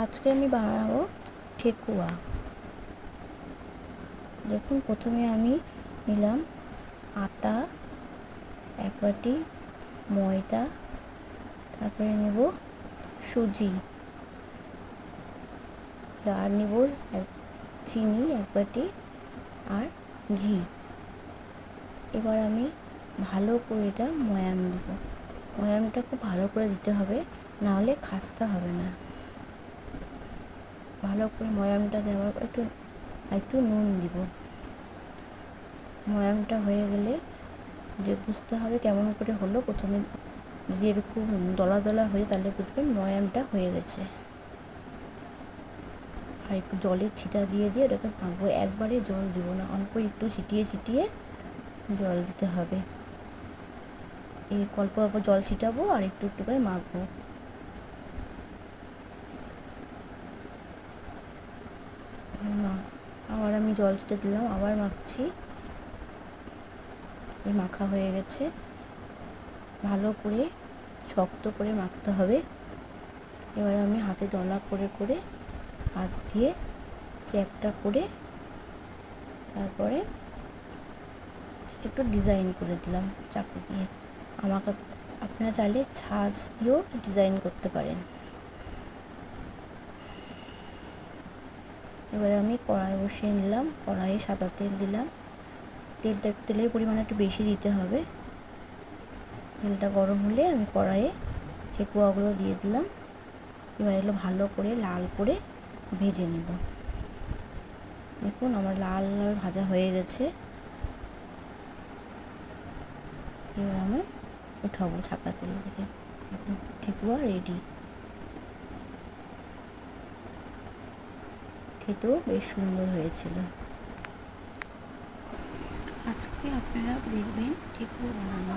আজকে আমি বানাবো ঠেকুয়া। দেখুন, প্রথমে আমি নিলাম আটা, এক বাটি ময়দা, তারপরে নেব সুজি, আর নেব চিনি এক বাটি, আর ঘি। এবার আমি ভালো করে এটা ময়াম দেব। ময়ামটা খুব ভালো করে দিতে হবে, না হলে খাস্তা হবে না। ভালো করে ময়ামটা দেওয়ার পর একটু নুন দিব। ময়ামটা হয়ে গেলে যে বুঝতে হবে কেমন করে হলো। প্রথমে যদি এরকম দলা দলা হয়ে তাহলে বুঝবেন ময়ামটা হয়ে গেছে। আর একটু জলের ছিটা দিয়ে ওটাকে মাখবো। একবারে জল দিব না, অল্প একটু ছিটিয়ে ছিটিয়ে জল দিতে হবে। এই অল্প অল্প জল ছিটাবো আর একটু একটু করে মাখবো। আবার আমি জল ছিটে দিলাম, আবার মাখছি। এই মাখা হয়ে গেছে। ভালো করে শক্ত করে মাখতে হবে। এবার আমি হাতে দলা করে করে হাত দিয়ে চ্যাপটা করে তারপরে একটু ডিজাইন করে দিলাম চাকু দিয়ে। আপনারা চাইলে ছাঁচ দিয়েও ডিজাইন করতে পারেন। এবারে আমি কড়াই বসিয়ে নিলাম, কড়াইয়ে সাদা তেল দিলাম। তেলের পরিমাণ একটু বেশি দিতে হবে। তেলটা গরম হলে আমি কড়াইয়ে ঠেকুয়াগুলো দিয়ে দিলাম। এবার এগুলো ভালো করে লাল করে ভেজে নেব। দেখুন, আমার লাল লাল ভাজা হয়ে গেছে। এবার আমি উঠাবো ছাকা তেল থেকে। দেখুন, ঠেকুয়া রেডি। খেতেও বেশ সুন্দর হয়েছিল। আজকে আপনারা দেখবেন ঠেকুয়া বানানো।